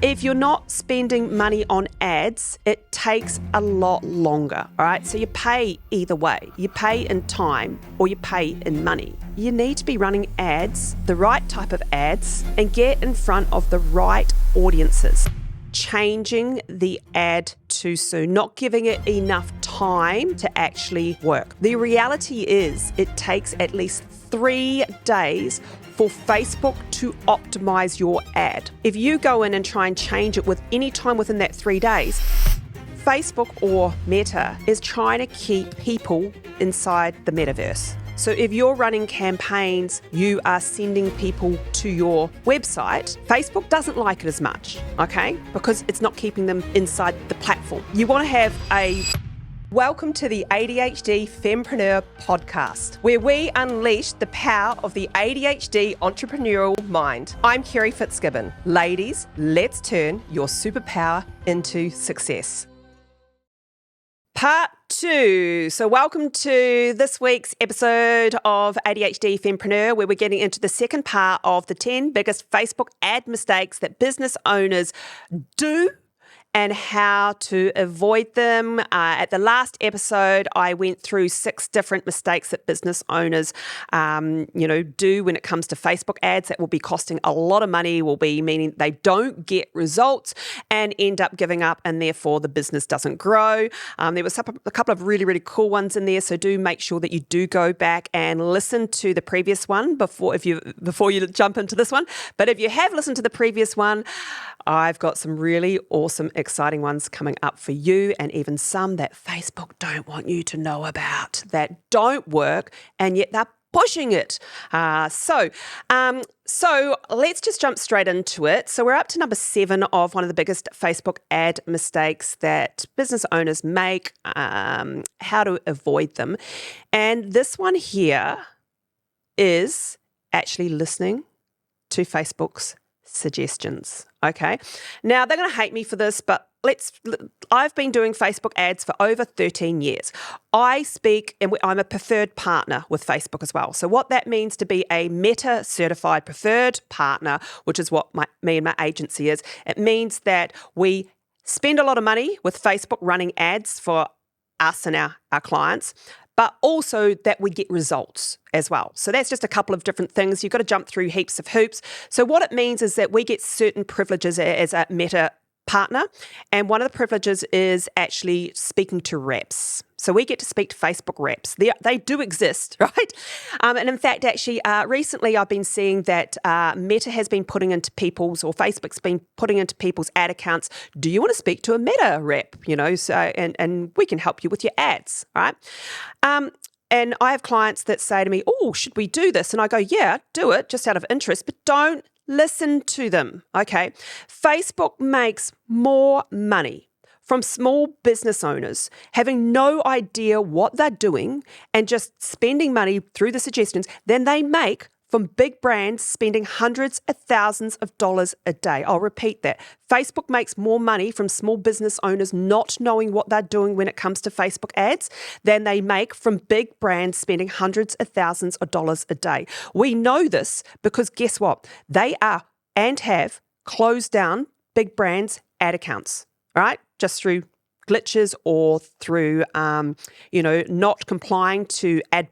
If you're not spending money on ads, it takes a lot longer, all right? So you pay either way. You pay in time or you pay in money. You need to be running ads, the right type of ads, and get in front of the right audiences. Changing the ad too soon, not giving it enough time to actually work. The reality is it takes at least 3 days for Facebook to optimize your ad. If you go in and try and change it with any time within that 3 days, Facebook or Meta is trying to keep people inside the metaverse. So if you're running campaigns, you are sending people to your website, Facebook doesn't like it as much, okay? Because it's not keeping them inside the platform. You want to have a... Welcome to the ADHD Fempreneur podcast, where we unleash the power of the ADHD entrepreneurial mind. I'm Kerry Fitzgibbon. Ladies, let's turn your superpower into success. Part 2. So welcome to this week's episode of ADHD Fempreneur, where we're getting into the second part of the 10 biggest Facebook ad mistakes that business owners do and how to avoid them. At the last episode, I went through 6 different mistakes that business owners, do when it comes to Facebook ads that will be costing a lot of money, will be meaning they don't get results and end up giving up, and therefore the business doesn't grow. There was a couple of really, really cool ones in there, so do make sure that you do go back and listen to the previous one before you jump into this one. But if you have listened to the previous one, I've got some really awesome, exciting ones coming up for you, and even some that Facebook don't want you to know about, that don't work, and yet they're pushing it. So let's just jump straight into it. So we're up to number 7 of one of the biggest Facebook ad mistakes that business owners make, how to avoid them. And this one here is actually listening to Facebook's suggestions. Okay. Now they're going to hate me for this, but I've been doing Facebook ads for over 13 years. I speak, and I'm a preferred partner with Facebook as well. So what that means to be a Meta certified preferred partner, which is what me and my agency is, it means that we spend a lot of money with Facebook running ads for us and our clients, but also that we get results as well. So that's just a couple of different things. You've got to jump through heaps of hoops. So what it means is that we get certain privileges as a Meta partner, and one of the privileges is actually speaking to reps. So we get to speak to Facebook reps. They do exist, right? And in fact, actually, recently I've been seeing that Meta has been putting into people's, or Facebook's been putting into people's ad accounts, do you want to speak to a Meta rep? So and we can help you with your ads, right? And I have clients that say to me, oh, should we do this? And I go, yeah, do it, just out of interest, but don't listen to them, okay? Facebook makes more money from small business owners having no idea what they're doing and just spending money through the suggestions than they make from big brands spending hundreds of thousands of dollars a day. I'll repeat that. Facebook makes more money from small business owners not knowing what they're doing when it comes to Facebook ads than they make from big brands spending hundreds of thousands of dollars a day. We know this because guess what? They are and have closed down big brands' ad accounts, all right? Just through glitches or through, not complying to ad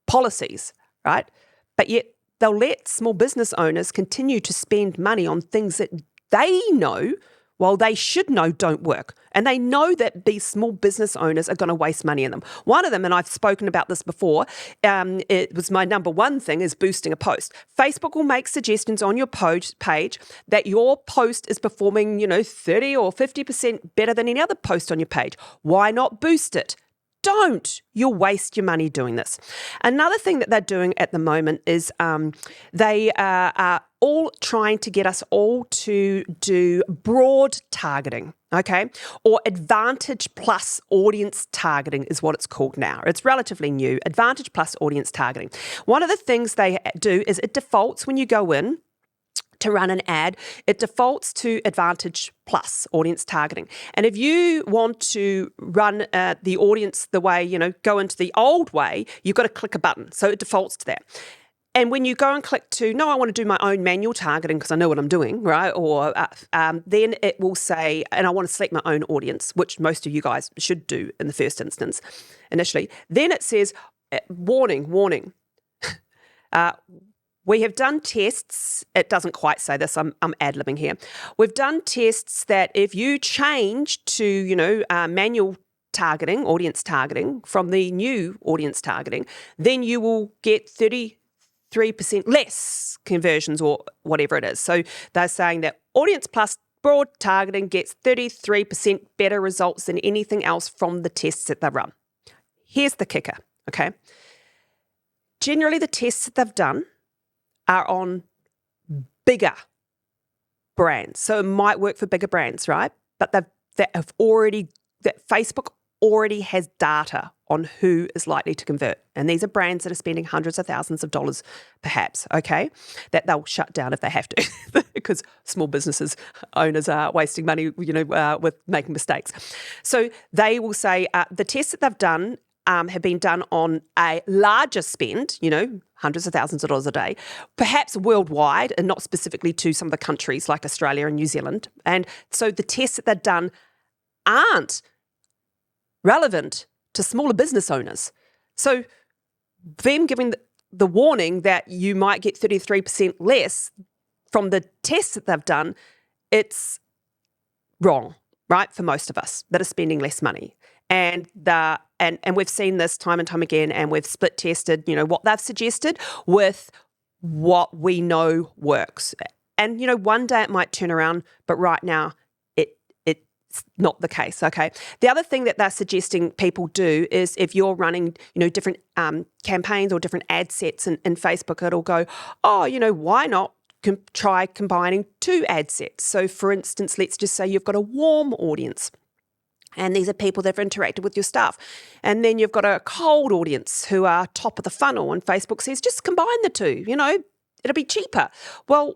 policies, right? But yet they'll let small business owners continue to spend money on things that they know, well, they should know don't work. And they know that these small business owners are going to waste money in them. One of them, and I've spoken about this before, it was my number one thing, is boosting a post. Facebook will make suggestions on your page that your post is performing, 30 or 50% better than any other post on your page. Why not boost it? Don't. You'll waste your money doing this. Another thing that they're doing at the moment is they are all trying to get us all to do broad targeting, okay? Or Advantage Plus audience targeting is what it's called now. It's relatively new, Advantage Plus audience targeting. One of the things they do is it defaults when you go in to run an ad, it defaults to Advantage Plus audience targeting. And if you want to run the audience the way, go into the old way, you've got to click a button. So it defaults to that. And when you go and click to, no, I want to do my own manual targeting because I know what I'm doing, right? Or then it will say, and I want to select my own audience, which most of you guys should do in the first instance initially. Then it says, warning. We have done tests. It doesn't quite say this. I'm ad-libbing here. We've done tests that if you change to, manual targeting, audience targeting from the new audience targeting, then you will get 33% less conversions or whatever it is. So they're saying that Audience Plus broad targeting gets 33% better results than anything else from the tests that they've run. Here's the kicker, okay? Generally, the tests that they've done are on bigger brands. So it might work for bigger brands, right? But that Facebook already has data on who is likely to convert. And these are brands that are spending hundreds of thousands of dollars, perhaps, okay, that they'll shut down if they have to because small businesses owners are wasting money, with making mistakes. So they will say the tests that they've done have been done on a larger spend, hundreds of thousands of dollars a day, perhaps worldwide and not specifically to some of the countries like Australia and New Zealand. And so the tests that they've done aren't relevant to smaller business owners. So them giving the warning that you might get 33% less from the tests that they've done, it's wrong, right, for most of us that are spending less money. And we've seen this time and time again, and we've split tested, what they've suggested with what we know works. And, one day it might turn around, but right now it's not the case, okay? The other thing that they're suggesting people do is if you're running, different campaigns or different ad sets in Facebook, it'll go, why not try combining two ad sets? So, for instance, let's just say you've got a warm audience. And these are people that have interacted with your stuff. And then you've got a cold audience who are top of the funnel. And Facebook says, just combine the two, it'll be cheaper. Well,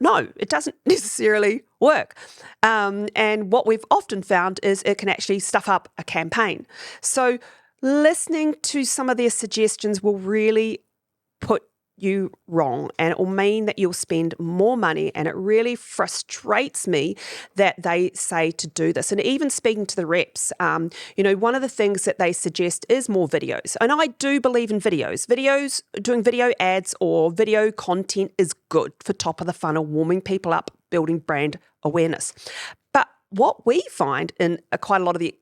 no, it doesn't necessarily work. And what we've often found is it can actually stuff up a campaign. So listening to some of their suggestions will really put you wrong, and it will mean that you'll spend more money. And it really frustrates me that they say to do this. And even speaking to the reps, one of the things that they suggest is more videos. And I do believe in videos. Doing video ads or video content is good for top of the funnel, warming people up, building brand awareness. But what we find in quite a lot of the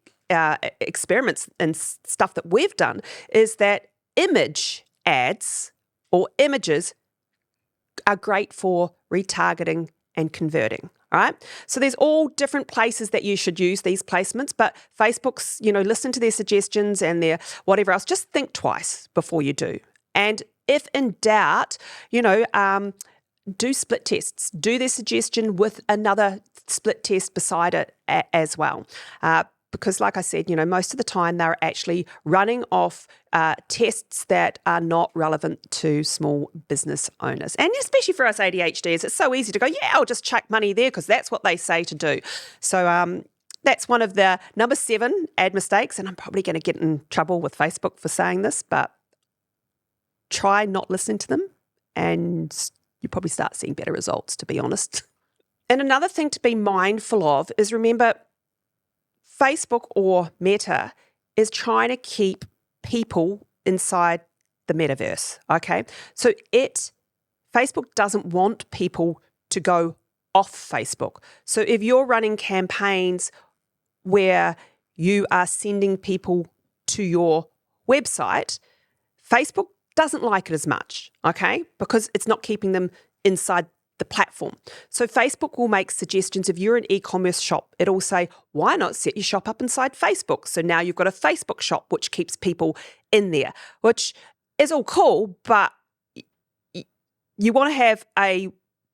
experiments and stuff that we've done is that image ads or images are great for retargeting and converting, all right? So there's all different places that you should use these placements, but Facebook's, listen to their suggestions and their whatever else. Just think twice before you do. And if in doubt, do split tests. Do their suggestion with another split test beside it as well. Because like I said, most of the time they're actually running off tests that are not relevant to small business owners. And especially for us ADHDs, it's so easy to go, yeah, I'll just chuck money there because that's what they say to do. So that's one of the number 7 ad mistakes. And I'm probably going to get in trouble with Facebook for saying this, but try not listening to them and you probably start seeing better results, to be honest. And another thing to be mindful of is remember, Facebook or Meta is trying to keep people inside the metaverse, okay? So Facebook doesn't want people to go off Facebook. So if you're running campaigns where you are sending people to your website, Facebook doesn't like it as much, okay? Because it's not keeping them inside the platform. So Facebook will make suggestions. If you're an e-commerce shop, it'll say, why not set your shop up inside Facebook? So now you've got a Facebook shop, which keeps people in there, which is all cool, but you want to have a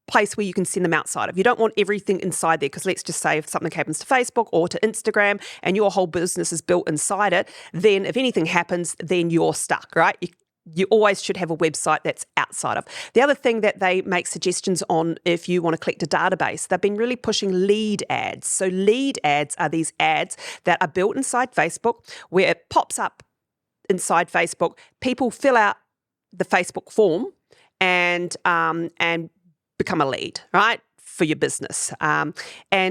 place where you can send them outside of. You don't want everything inside there because let's just say if something happens to Facebook or to Instagram and your whole business is built inside it, then if anything happens, then you're stuck, right? You always should have a website that's outside of. The other thing that they make suggestions on if you want to collect a database, they've been really pushing lead ads. So lead ads are these ads that are built inside Facebook where it pops up inside Facebook. People fill out the Facebook form and become a lead, right, for your business. And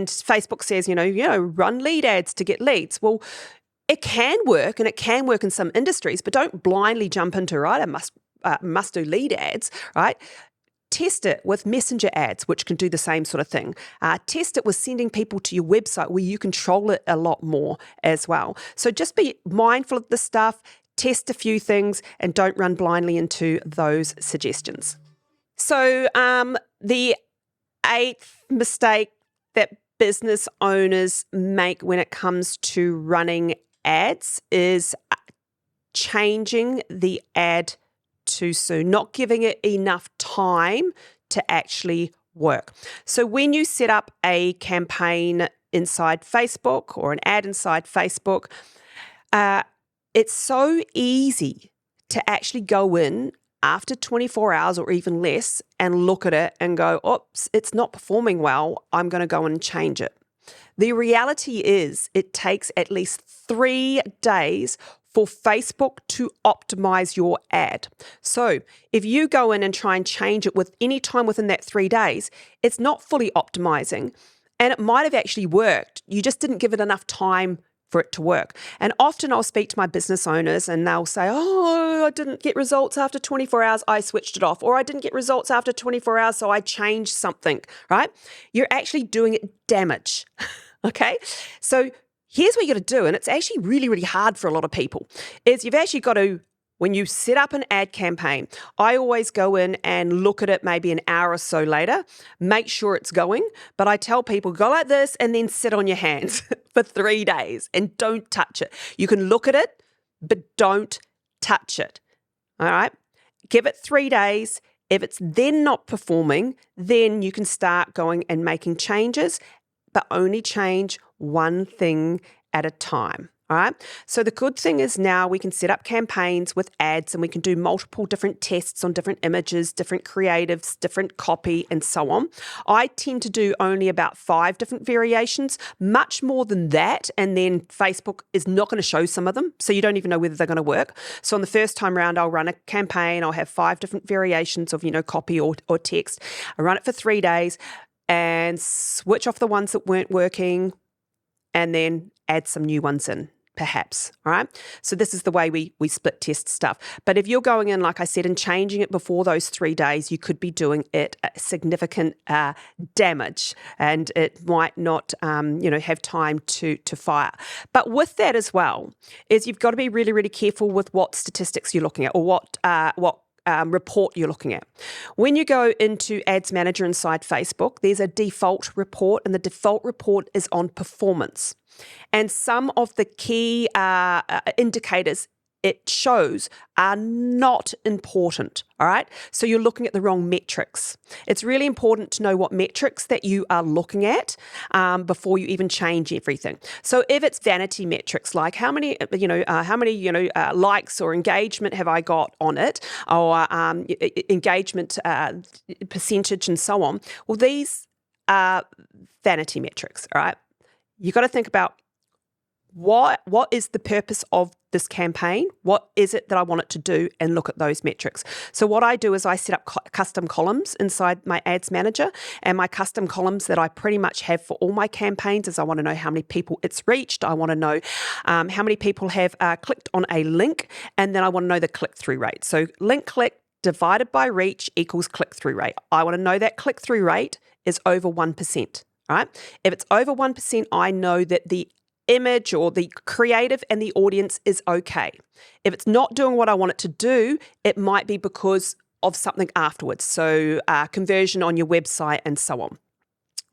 Facebook says, run lead ads to get leads. Well, it can work, and it can work in some industries, but don't blindly jump into, right, I must do lead ads, right? Test it with messenger ads, which can do the same sort of thing. Test it with sending people to your website where you control it a lot more as well. So just be mindful of this stuff, test a few things, and don't run blindly into those suggestions. So the 8th mistake that business owners make when it comes to running ads is changing the ad too soon, not giving it enough time to actually work. So when you set up a campaign inside Facebook or an ad inside Facebook, it's so easy to actually go in after 24 hours or even less and look at it and go, oops, it's not performing well, I'm going to go and change it. The reality is it takes at least 3 days for Facebook to optimize your ad. So if you go in and try and change it with any time within that 3 days, it's not fully optimizing, and it might have actually worked. You just didn't give it enough time for it to work. And often I'll speak to my business owners and they'll say, oh, I didn't get results after 24 hours, I switched it off. Or I didn't get results after 24 hours, so I changed something, right? You're actually doing it damage, okay? So here's what you got to do, and it's actually really, really hard for a lot of people, is you've actually got to, when you set up an ad campaign, I always go in and look at it maybe an hour or so later, make sure it's going, but I tell people, go like this and then sit on your hands for 3 days and don't touch it. You can look at it, but don't touch it, all right? Give it 3 days. If it's then not performing, then you can start going and making changes, but only change one thing at a time. All right. So the good thing is now we can set up campaigns with ads, and we can do multiple different tests on different images, different creatives, different copy, and so on. I tend to do only about 5 different variations, much more than that. And then Facebook is not going to show some of them, so you don't even know whether they're going to work. So on the first time round, I'll run a campaign. I'll have 5 different variations of, copy or text. I run it for 3 days and switch off the ones that weren't working, and then add some new ones in, perhaps, all right? So this is the way we split test stuff. But if you're going in, like I said, and changing it before those 3 days, you could be doing it significant damage, and it might not, have time to fire. But with that as well, is you've got to be really, really careful with what statistics you're looking at, or what report you're looking at. When you go into Ads Manager inside Facebook, there's a default report, and the default report is on performance. And some of the key indicators it shows are not important, all right? So you're looking at the wrong metrics. It's really important to know what metrics that you are looking at before you even change everything. So if it's vanity metrics, like how many likes or engagement have I got on it, or engagement percentage and so on, well, these are vanity metrics, all right? You've got to think about what is the purpose of this campaign? What is it that I want it to do? And look at those metrics. So what I do is I set up custom columns inside my Ads Manager, and my custom columns that I pretty much have for all my campaigns is I want to know how many people it's reached. I want to know how many people have clicked on a link, and then I want to know the click-through rate. So link click divided by reach equals click-through rate. I want to know that click-through rate is over 1%. Right? If it's over 1%, I know that the image or the creative and the audience is okay. If it's not doing what I want it to do, it might be because of something afterwards. So conversion on your website and so on.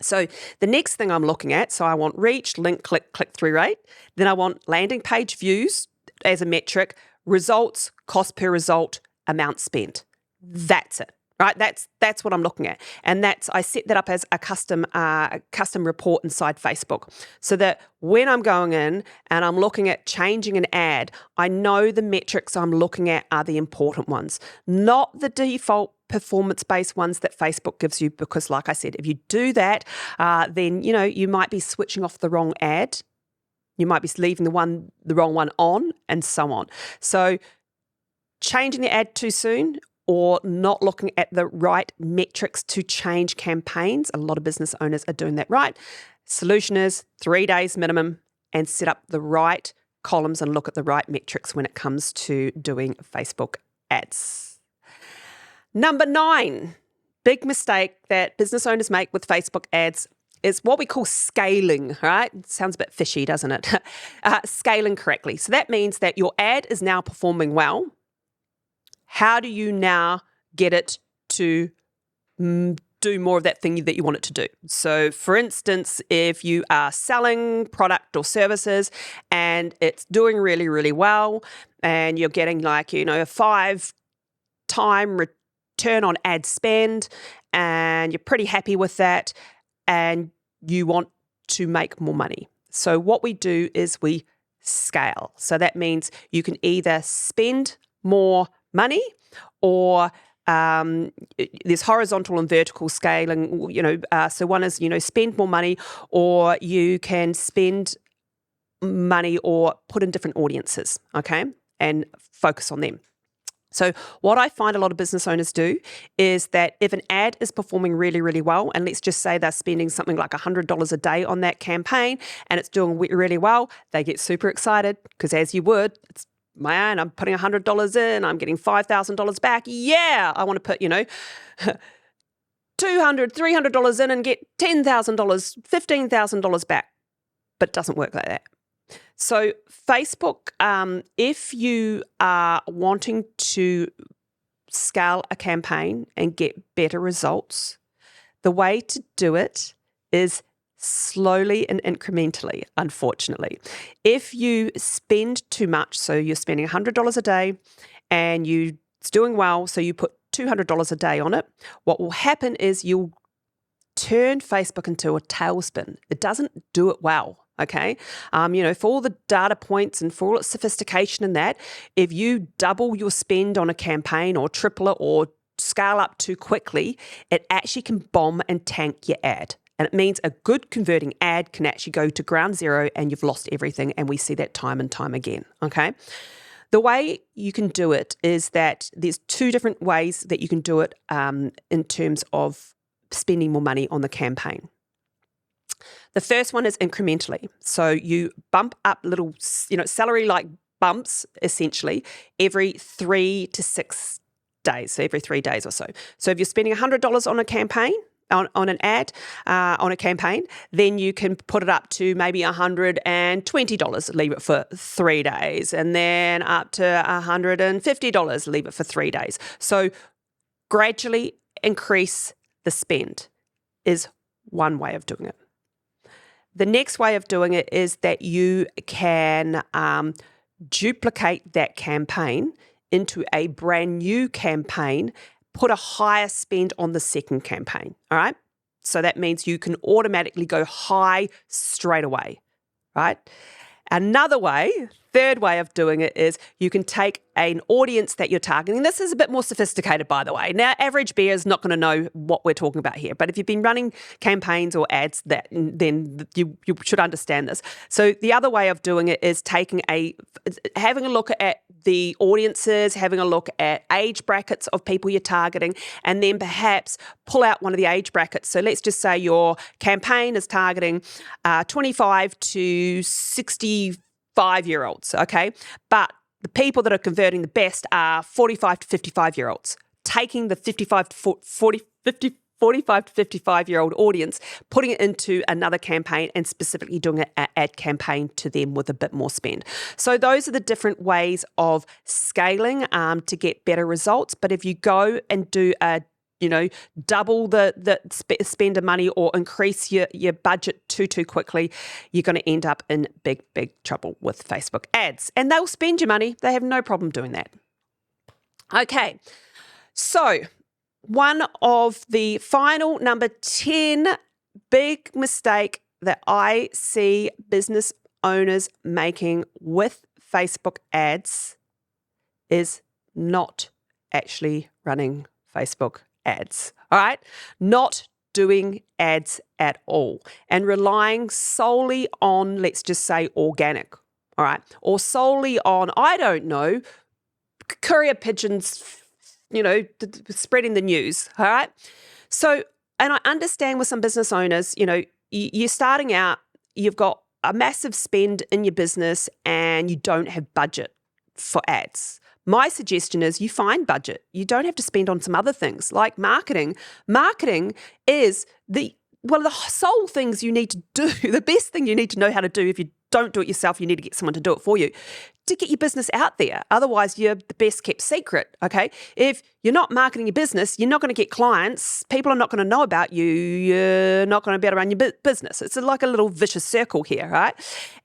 So the next thing I'm looking at, so I want reach, link, click-through rate. Then I want landing page views as a metric, results, cost per result, amount spent. That's it. Right, that's what I'm looking at, and I set that up as a custom report inside Facebook, so that when I'm going in and I'm looking at changing an ad, I know the metrics I'm looking at are the important ones, not the default performance-based ones that Facebook gives you. Because, like I said, if you do that, then you might be switching off the wrong ad, you might be leaving the wrong one on, and so on. So changing the ad too soon or not looking at the right metrics to change campaigns. A lot of business owners are doing that right. Solution is 3 days minimum and set up the right columns and look at the right metrics when it comes to doing Facebook ads. Number 9, big mistake that business owners make with Facebook ads is what we call scaling, right? It sounds a bit fishy, doesn't it? Scaling correctly. So that means that your ad is now performing well. How do you now get it to do more of that thing that you want it to do? So for instance, if you are selling product or services and it's doing really, really well and you're getting a 5-time return on ad spend and you're pretty happy with that and you want to make more money. So what we do is we scale. So that means you can either spend more money or there's horizontal and vertical scaling, so one is, spend more money, or you can spend money or put in different audiences, okay, and focus on them. So what I find a lot of business owners do is that if an ad is performing really, really well, and let's just say they're spending something like $100 a day on that campaign and it's doing really well, they get super excited because as you would, it's my own, I'm putting $100 in, I'm getting $5,000 back. Yeah, I want to put, $200, $300 in and get $10,000, $15,000 back. But it doesn't work like that. So Facebook, if you are wanting to scale a campaign and get better results, the way to do it is slowly and incrementally, unfortunately. If you spend too much, so you're spending $100 a day and it's doing well, so you put $200 a day on it, what will happen is you'll turn Facebook into a tailspin. It doesn't do it well. Okay, for all the data points and for all its sophistication in that, if you double your spend on a campaign or triple it or scale up too quickly, it actually can bomb and tank your ad. And it means a good converting ad can actually go to ground zero and you've lost everything. And we see that time and time again. Okay, the way you can do it is that there's 2 different ways that you can do it in terms of spending more money on the campaign. The first one is incrementally. So you bump up little, salary-like bumps, essentially, every 3 to 6 days, so every 3 days or so. So if you're spending $100 on a campaign, on an ad, on a campaign, then you can put it up to maybe $120, leave it for 3 days, and then up to $150, leave it for 3 days. So gradually increase the spend is one way of doing it. The next way of doing it is that you can duplicate that campaign into a brand new campaign, put a higher spend on the second campaign, all right? So that means you can automatically go high straight away, right? Another way, third way of doing it is you can take an audience that you're targeting. This is a bit more sophisticated, by the way. Now, average bear is not going to know what we're talking about here, but if you've been running campaigns or ads, then you should understand this. So the other way of doing it is having a look at the audiences, having a look at age brackets of people you're targeting, and then perhaps pull out one of the age brackets. So let's just say your campaign is targeting 25 to 65-year-olds, okay? But the people that are converting the best are 45 to 55-year-olds. Taking the 45 to 55-year-old audience, putting it into another campaign and specifically doing an ad campaign to them with a bit more spend. So those are the different ways of scaling to get better results. But if you go and do double the spend of money or increase your budget too quickly, you're going to end up in big trouble with Facebook ads. And they'll spend your money. They have no problem doing that. Okay, so one of the final, number 10, big mistake that I see business owners making with Facebook ads is not actually running Facebook ads, all right? Not doing ads at all and relying solely on, let's just say, organic, all right? Or solely on, I don't know, courier pigeons spreading the news, all right? So, and I understand with some business owners, you're starting out, you've got a massive spend in your business and you don't have budget for ads. My suggestion is you find budget. You don't have to spend on some other things like marketing. Marketing is one of the sole things you need to do, the best thing you need to know how to do. If you don't do it yourself, you need to get someone to do it for you to get your business out there. Otherwise, you're the best kept secret, okay? If you're not marketing your business, you're not going to get clients. People are not going to know about you. You're not going to be able to run your business. It's like a little vicious circle here, right?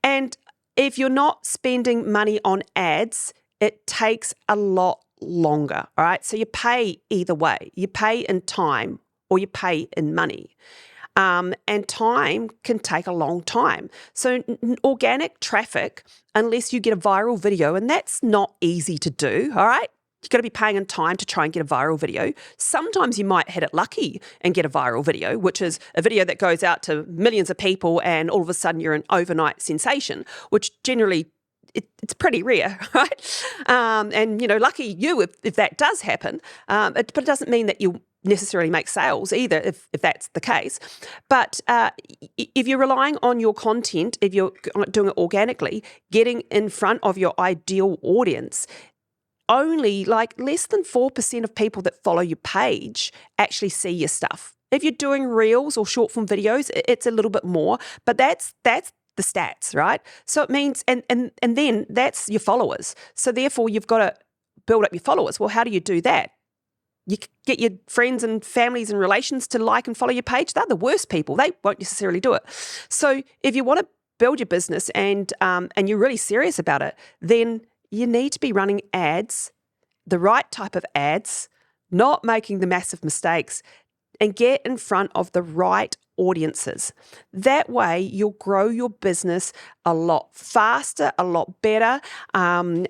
And if you're not spending money on ads, it takes a lot longer, all right? So you pay either way. You pay in time or you pay in money. And time can take a long time. So organic traffic, unless you get a viral video, and that's not easy to do, all right? You've got to be paying in time to try and get a viral video. Sometimes you might hit it lucky and get a viral video, which is a video that goes out to millions of people and all of a sudden you're an overnight sensation, which generally it's pretty rare, right? And, lucky you if that does happen. But it doesn't mean that you necessarily make sales either if that's the case. But if you're relying on your content, if you're doing it organically, getting in front of your ideal audience, only like less than 4% of people that follow your page actually see your stuff. If you're doing reels or short form videos, it's a little bit more, but that's the stats, right? So it means, and then that's your followers. So therefore you've got to build up your followers. Well, how do you do that? You get your friends and families and relations to like and follow your page. They're the worst people. They won't necessarily do it. So if you want to build your business and you're really serious about it, then you need to be running ads, the right type of ads, not making the massive mistakes, and get in front of the right audiences. That way you'll grow your business a lot faster, a lot better, and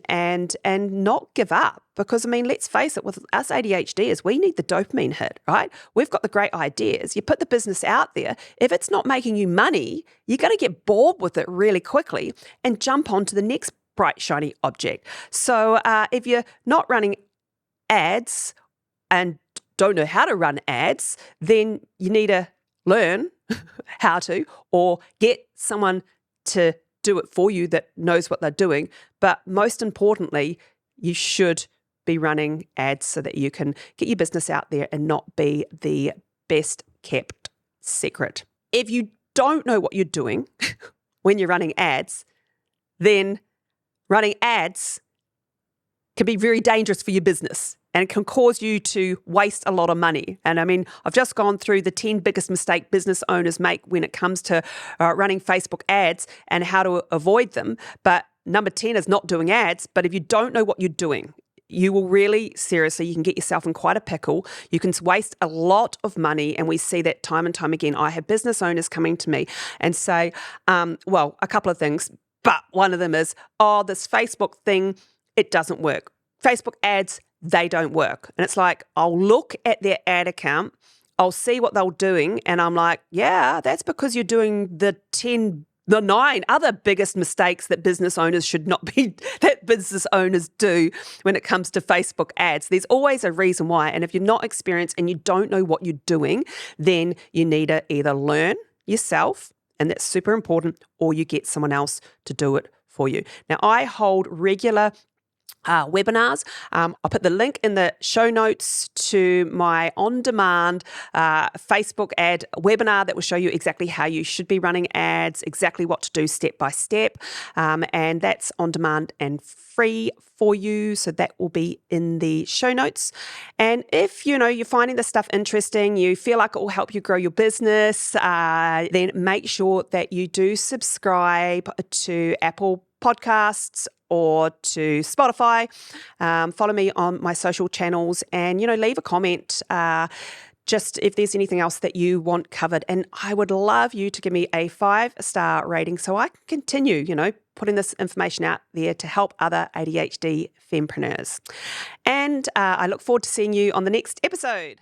not give up. Because, let's face it, with us ADHDers, we need the dopamine hit, right? We've got the great ideas. You put the business out there. If it's not making you money, you're going to get bored with it really quickly and jump on to the next bright, shiny object. So if you're not running ads and don't know how to run ads, then you need to learn how to, or get someone to do it for you that knows what they're doing. But most importantly, you should be running ads so that you can get your business out there and not be the best kept secret. If you don't know what you're doing when you're running ads, then running ads can be very dangerous for your business. And it can cause you to waste a lot of money. And I've just gone through the 10 biggest mistakes business owners make when it comes to running Facebook ads and how to avoid them. But number 10 is not doing ads. But if you don't know what you're doing, you will really, seriously, you can get yourself in quite a pickle. You can waste a lot of money. And we see that time and time again. I have business owners coming to me and say, a couple of things. But one of them is, this Facebook thing, it doesn't work. Facebook ads, they don't work. And it's like, I'll look at their ad account, I'll see what they're doing, and I'm like, yeah, that's because you're doing the 9 other biggest mistakes that business owners that business owners do when it comes to Facebook ads. There's always a reason why. And if you're not experienced and you don't know what you're doing, then you need to either learn yourself, and that's super important, or you get someone else to do it for you. Now, I hold regular webinars. I'll put the link in the show notes to my on-demand Facebook ad webinar that will show you exactly how you should be running ads, exactly what to do step by step, and that's on demand and free for you. So that will be in the show notes. And if you're finding this stuff interesting, you feel like it will help you grow your business, then make sure that you do subscribe to Apple Podcasts or to Spotify. Follow me on my social channels and, leave a comment just if there's anything else that you want covered. And I would love you to give me a 5-star rating so I can continue, putting this information out there to help other ADHD fempreneurs. And I look forward to seeing you on the next episode.